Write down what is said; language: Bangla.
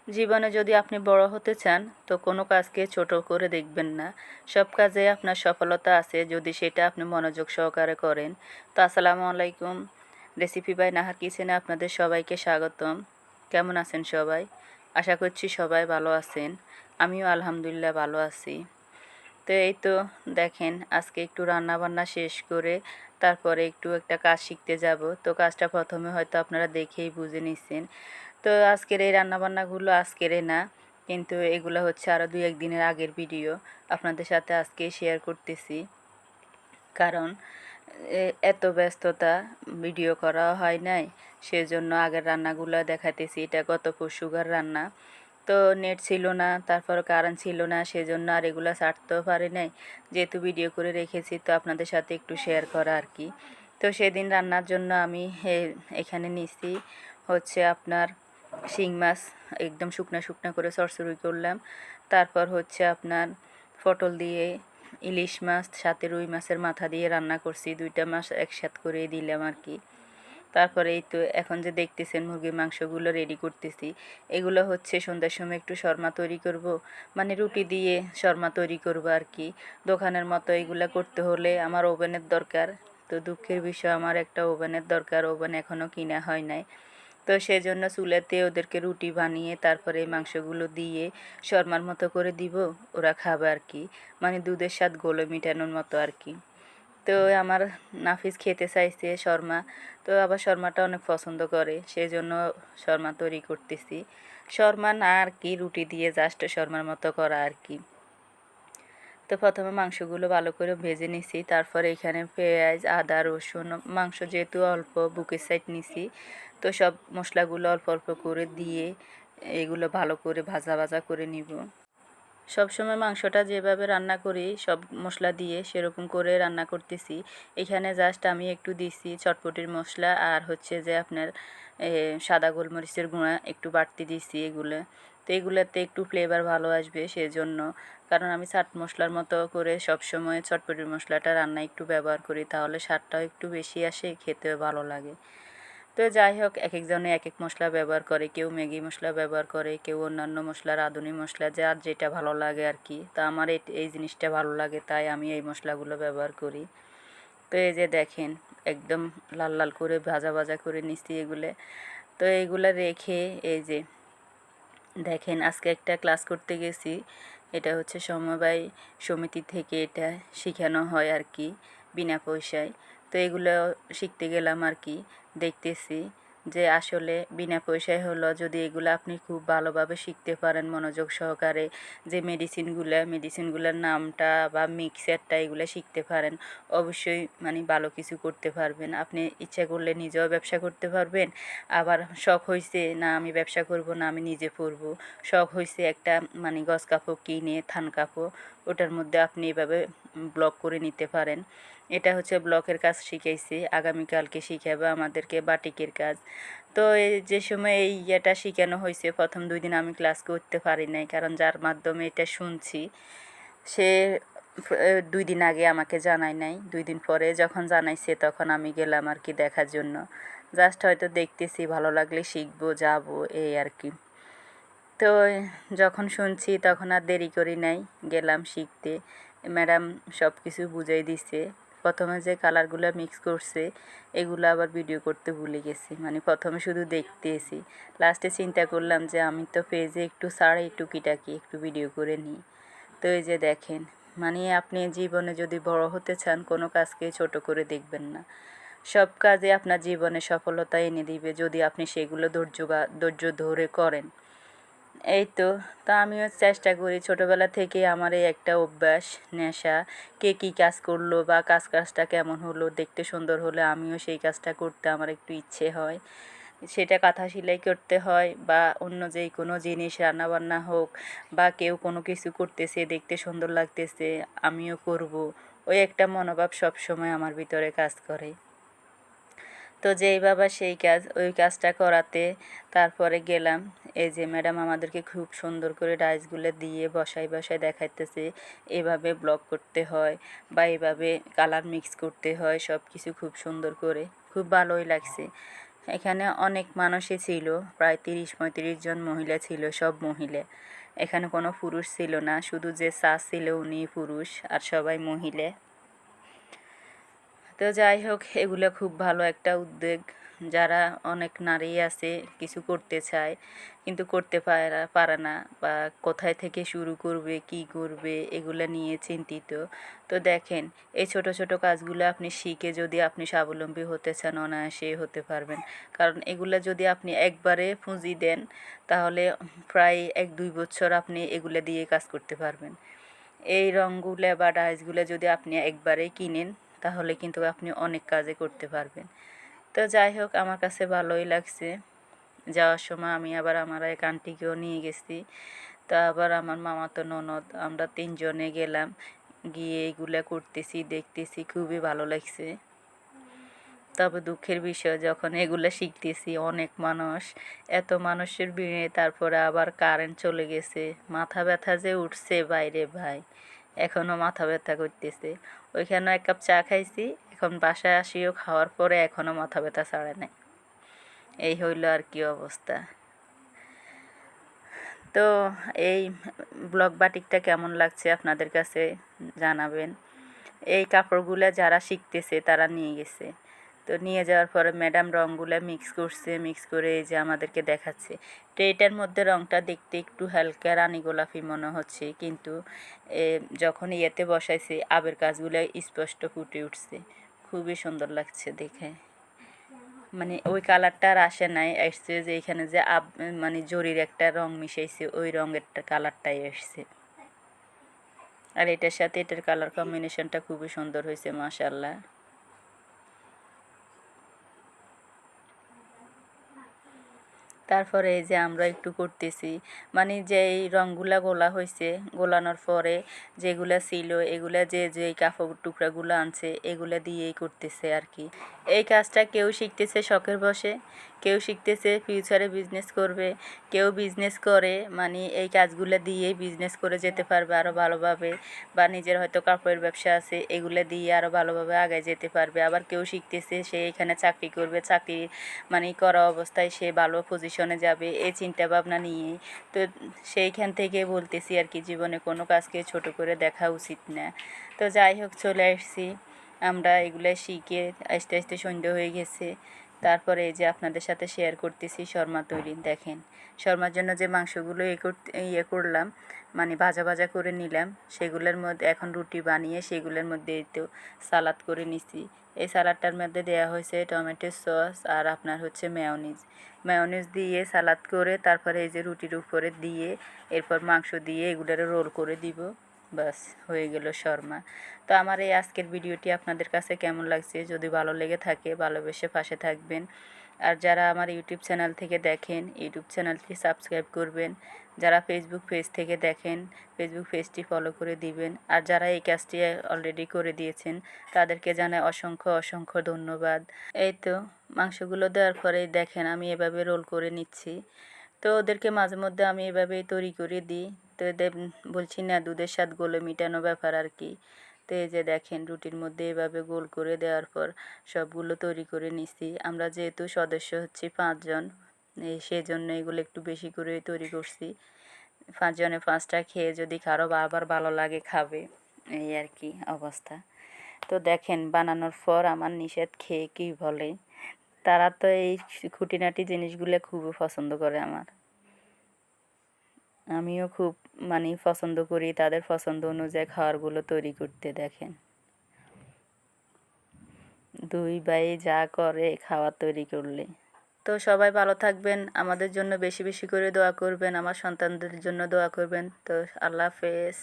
জীবনে যদি আপনি বড় হতে চান তো কোনো কাজকে ছোট করে দেখবেন না। সব কাজে আপনার সফলতা আছে যদি সেটা আপনি মনোযোগ সহকারে করেন। তো আসসালামু আলাইকুম। রেসিপি বাই নাহার কিচেনে আপনাদের সবাইকে স্বাগতম। কেমন আছেন সবাই? আশা করছি সবাই ভালো আছেন। আমিও আলহামদুলিল্লাহ ভালো আছি। তো এই তো দেখেন আজকে একটু রান্না বান্না শেষ করে তারপরে একটু একটা কাজ শিখতে যাব। তো কাজটা প্রথমে হয়তো আপনারা দেখেই বুঝে নিচ্ছেন। তো আজকের এই রান্নাবান্নাগুলো আজকেরে না, কিন্তু এগুলো হচ্ছে আরও 2-1 দিনের আগের ভিডিও আপনাদের সাথে আজকে শেয়ার করতেছি। কারণ এত ব্যস্ততা ভিডিও করা হয় নাই, সেজন্য আগের রান্নাগুলো দেখাইতেছি। এটা গত পরশুকার রান্না। তো নেট ছিল না, তারপর কারেন্ট ছিল না, সেজন্য আর এগুলো ছাড়তেও পারি নাই। যেহেতু ভিডিও করে রেখেছি তো আপনাদের সাথে একটু শেয়ার করা আর কি। তো সেদিন রান্নার জন্য আমি এখানে নিছি হচ্ছে আপনার শিং মাছ, একদম শুকনা শুকনা করে চড়চড়ি করলাম। তারপর হচ্ছে আপনার পটল দিয়ে ইলিশ মাছ সাথে রুই মাছের মাথা দিয়ে রান্না করছি, 2টা মাছ একসাথে করে দিলাম আর কি। তারপরে এই তো এখন যে দেখতেছেন মুরগির মাংসগুলো রেডি করতেছি। এগুলো হচ্ছে সন্ধ্যার সময় একটু শর্মা তৈরি করব, মানে রুটি দিয়ে শর্মা তৈরি করব আর কি। দোকানের মতো এগুলো করতে হলে আমার ওভেনের দরকার। তো দুঃখের বিষয় আমার একটা ওভেনের দরকার, ওভেন এখনও কিনা হয় নাই। তো সেজন্য চুলাতে ওদেরকে রুটি বানিয়ে তারপরে এই মাংসগুলো দিয়ে শর্মার মতো করে দিব, ওরা খাবে আর কি। মানে দুধের স্বাদ গোলে মিটানোর মতো আর কি। তো আমার নাফিস খেতে চাইছে শর্মা, তো আবার শর্মাটা অনেক পছন্দ করে, সেই জন্য শর্মা তৈরি করতেছি। শর্মা না আর কি, রুটি দিয়ে জাস্ট শর্মার মতো করা আর কি। তো প্রথমে মাংসগুলো ভালো করে ভেজে নিছি, তারপরে এখানে পেঁয়াজ আদা রসুন, মাংস যেহেতু অল্প বুকের সাইড নিছি, তো সব মশলাগুলো অল্প অল্প করে দিয়ে এগুলো ভালো করে ভাজা ভাজা করে নিব। সবসময় মাংসটা যেভাবে রান্না করি সব মশলা দিয়ে সেরকম করে রান্না করতেছি। এখানে জাস্ট আমি একটু দিছি চটপটির মশলা আর হচ্ছে যে আপনার সাদা গোলমরিচের গুঁড়া একটু বাড়তি দিছি এগুলো। তো এগুলোতে একটু ফ্লেভার ভালো আসবে সেজন্য। কারণ আমি চাট মশলার মতো করে সবসময় চটপটির মশলাটা রান্না একটু ব্যবহার করি, তাহলে স্বাদটাও একটু বেশি আসে, খেতেও ভালো লাগে। তো যাই হোক, এক একজনে এক এক মশলা ব্যবহার করে, কেউ ম্যাগি মশলা ব্যবহার করে, কেউ অন্যান্য মশলা, রাঁধুনি মশলা, যার যেটা ভালো লাগে আর কি। তো আমার এই জিনিসটা ভালো লাগে, তাই আমি এই মশলাগুলো ব্যবহার করি। তো এই যে দেখেন একদম লাল লাল করে ভাজা ভাজা করে নিচ্ছি এগুলো। তো এইগুলো রেখে এই যে দেখেন আজকে একটা ক্লাস করতে গেছি। এটা হচ্ছে সমবায় সমিতি থেকে এটা শেখানো হয় আর কি, বিনা পয়সায়। তো এগুলো শিখতে গেলাম আর কি। দেখতেছি যে আসলে বিনা পয়সায় হলো, যদি এগুলো আপনি খুব ভালোভাবে শিখতে পারেন মনোযোগ সহকারে, যে মেডিসিনগুলোর নামটা বা মিক্সারটা এগুলো শিখতে পারেন, অবশ্যই মানে ভালো কিছু করতে পারবেন। আপনি ইচ্ছা করলে নিজেও ব্যবসা করতে পারবেন। আবার শখ হয়েছে না আমি ব্যবসা করব না আমি নিজে পরবো, শখ হয়েছে একটা মানে গজ কাপড় কিনে থান কাপড়, ওটার মধ্যে আপনি এভাবে ব্লক করে নিতে পারেন। এটা হচ্ছে ব্লকের কাজ শিখাইছে, আগামীকালকে শিখাবে আমাদেরকে বাটিকের কাজ। তো এই যে সময় এই ইয়েটা শেখানো হয়েছে, প্রথম 2 দিন আমি ক্লাস করতে পারি নাই, কারণ যার মাধ্যমে এটা শুনছি সে 2 দিন আগে আমাকে জানায় নাই। 2 দিন পরে যখন জানাইছে তখন আমি গেলাম আর কি দেখার জন্য। জাস্ট হয়তো দেখতেছি, ভালো লাগলে শিখবো, যাবো এই আর কি। তো যখন শুনছি তখন আর দেরি করি নাই, গেলাম শিখতে। ম্যাডাম সব কিছু বুঝাই দিছে। প্রথমে যে কালারগুলো মিক্স করছে এগুলো আবার ভিডিও করতে ভুলে গেছি, মানে প্রথমে শুধু দেখতেছি। লাস্টে চিন্তা করলাম যে আমি তো পেজে একটু ছাড়াই টুকিটাকি একটু ভিডিও করে নিই। তো এই যে দেখেন, মানে আপনি জীবনে যদি বড় হতে চান কোনো কাজকে ছোট করে দেখবেন না। সব কাজে আপনার জীবনে সফলতা এনে দিবে যদি আপনি সেগুলো ধৈর্য ধরে করেন। এই তো। তা আমিও চেষ্টা করি ছোটোবেলা থেকে, আমার এই একটা অভ্যাস, নেশা। কে কী কাজ করলো বা কাজটা কেমন হলো, দেখতে সুন্দর হলে আমিও সেই কাজটা করতে আমার একটু ইচ্ছে হয়। সেটা কাঁথা সেলাই করতে হয় বা অন্য যেই কোনো জিনিস রান্নাবান্না হোক, বা কেউ কোনো কিছু করতেছে দেখতে সুন্দর লাগতেছে আমিও করব, ওই একটা মনোভাব সবসময় আমার ভিতরে কাজ করে। তো যেই বাবা সেই কাজ, ওই কাজটা করাতে তারপরে গেলাম। এই যে ম্যাডাম আমাদেরকে খুব সুন্দর করে ডাইসগুলো দিয়ে বসায় বসায় দেখাইতেছে এভাবে ব্লক করতে হয় বা এভাবে কালার মিক্স করতে হয়, সব কিছু খুব সুন্দর করে, খুব ভালোই লাগছে। এখানে অনেক মানুষই ছিল, প্রায় 30-35 জন মহিলা ছিল, সব মহিলা। এখানে কোনো পুরুষ ছিল না, শুধু যে স্যার ছিল উনি পুরুষ, আর সবাই মহিলা। তো যাই হোক, এগুলো খুব ভালো একটা উদ্যোগ। যারা অনেক নারী আছে কিছু করতে চায় কিন্তু করতে পারে না, বা কোথায় থেকে শুরু করবে, কি করবে, এগুলো নিয়ে চিন্তিত। তো দেখেন, এই ছোট ছোট কাজগুলো আপনি শিখে যদি আপনি স্বাবলম্বী হতে চান, অনায়াসে হতে পারবেন। কারণ এগুলো যদি আপনি একবারে পুঁজি দেন, তাহলে প্রায় 1-2 বছর আপনি এগুলো দিয়ে কাজ করতে পারবেন। এই রঙগুলো বা ডাইসগুলো যদি আপনি একবারেই কিনেন, তাহলে কিন্তু আপনি অনেক কাজে করতে পারবেন। তো যাই হোক, আমার কাছে ভালোই লাগছে। যাওয়ার সময় আমি আবার আমার এক আন্টিকেও নিয়ে গেছি। তা আবার আমার মামাতো ননদ, আমরা 3 জনে গেলাম। গিয়ে এগুলা করতেছি, দেখতেছি, খুবই ভালো লাগছে। তবে দুঃখের বিষয়, যখন এগুলো শিখতেছি অনেক মানুষ, এত মানুষের ভিড়ে, তারপরে আবার কারেন্ট চলে গেছে, মাথা ব্যথা যে উঠছে বাইরে ভাই, এখনও মাথা ব্যথা করতেছে। ওইখানে 1 কাপ চা খাইছি, এখন বাসায় আসিও খাওয়ার পরে এখনও মাথা ব্যথা ছাড়ে নাই। এই হইল আর কি অবস্থা। তো এই ব্লক বাটিকটা কেমন লাগছে আপনাদের কাছে জানাবেন। এই কাপড়গুলো যারা শিখতেছে তারা নিয়ে গেছে, তো নিয়ে যাওয়ার পরে ম্যাডাম রঙগুলো মিক্স করছে, মিক্স করে এই যে আমাদেরকে দেখাচ্ছে। তো এটার মধ্যে রঙটা দেখতে একটু হালকা রানী গোলাপি মনে হচ্ছে, কিন্তু যখন ইয়েতে বসাইছে আবের কাজগুলো স্পষ্ট ফুটে উঠছে, খুবই সুন্দর লাগছে দেখে। মানে ওই কালারটা আর আসে নাই, আসছে যে এখানে যে মানে জরির একটা রং মিশাইছে, ওই রঙের কালারটাই আসছে। আর এটার সাথে এটার কালার কম্বিনেশনটা খুবই সুন্দর হয়েছে, মাশাআল্লাহ। তারপরে এই যে আমরা একটু করতেছি, মানে যে এই রঙগুলা গোলা হয়েছে, গোলানোর পরে যেগুলা ছিল এগুলা যে কাপড় টুকরাগুলো আনছে এগুলা দিয়েই করতেছে আর কি। এই কাজটা কেউ শিখতেছে শখের বসে, কেউ শিখতেছে ফিউচারে বিজনেস করবে, কেউ বিজনেস করে, মানে এই কাজগুলো দিয়েই বিজনেস করে যেতে পারবে আরও ভালোভাবে, বা নিজের হয়তো কাপড়ের ব্যবসা আছে, এগুলো দিয়ে আরও ভালোভাবে আগে যেতে পারবে। আবার কেউ শিখতেছে সে এখানে চাকরি করবে, চাকরি মানে করা অবস্থায় সে ভালো পজিশনে যাবে, এই চিন্তা ভাবনা নিয়েই। তো সেইখান থেকে বলতেছি আর কি, জীবনে কোনো কাজকে ছোট করে দেখা উচিত না। তো যাই হোক, চলে আসছি আমরা, এগুলো শিখে আস্তে আস্তে সন্ধ্যা হয়ে গেছে। তারপরে এই যে আপনাদের সাথে শেয়ার করতেছি শর্মা তৈরি। দেখেন, শর্মার জন্য যে মাংসগুলো ইয়ে করলাম, মানে ভাজা ভাজা করে নিলাম, সেগুলোর মধ্যে এখন রুটি বানিয়ে সেগুলোর মধ্যে এই তো সালাদ করে নিছি। এই সালাদটার মধ্যে দেওয়া হয়েছে টমেটো সস আর আপনার হচ্ছে মেয়োনিজ। মেয়োনিজ দিয়ে সালাদ করে তারপরে এই যে রুটির উপরে দিয়ে এরপর মাংস দিয়ে এগুলোর রোল করে দিব, বাস হয়ে গেল শর্মা। তো আমার এই আজকের ভিডিওটি আপনাদের কাছে কেমন লাগছে, যদি ভালো লেগে থাকে ভালোবেসে পাশে থাকবেন। আর যারা আমার ইউটিউব চ্যানেল থেকে দেখেন, ইউটিউব চ্যানেলটি সাবস্ক্রাইব করবেন। যারা ফেসবুক পেজ থেকে দেখেন, ফেসবুক পেজটি ফলো করে দিবেন। আর যারা এই কাজটি অলরেডি করে দিয়েছেন তাদেরকে জানাই অসংখ্য অসংখ্য ধন্যবাদ। এই তো মাংসগুলো দেওয়ার পরে দেখেন আমি এভাবে রোল করে নিচ্ছি। তো ওদেরকে মাঝে মধ্যে আমি এভাবেই তৈরি করে দিই। তো এদের বলছি না, দুধের স্বাদ গোলে মিটানো ব্যাপার আর কি। তো এই যে দেখেন, রুটির মধ্যে এভাবে গোল করে দেওয়ার পর সবগুলো তৈরি করে নিছি। আমরা যেহেতু সদস্য হচ্ছি 5 জন, এই সেজন্য এগুলো একটু বেশি করে তৈরি করছি। 5 জনে 5টা খেয়ে যদি কারো আবার ভালো লাগে খাবে, এই আর কি অবস্থা। তো দেখেন, বানানোর পর আমার নিষেধ খেয়ে কী বলে, তারা তো এই খুঁটিনাটি জিনিসগুলো খুবই পছন্দ করে আমার। আমিও খুব মানে পছন্দ করি তাদের পছন্দ অনুযায়ী খাবারগুলো তৈরি করতে। দেখেন, দুই ভাই যা করে খাবার তৈরি করলে। তো সবাই ভালো থাকবেন, আমাদের জন্য বেশি বেশি করে দোয়া করবেন, আমার সন্তানদের জন্য দোয়া করবেন। তো আল্লাহ হাফেজ।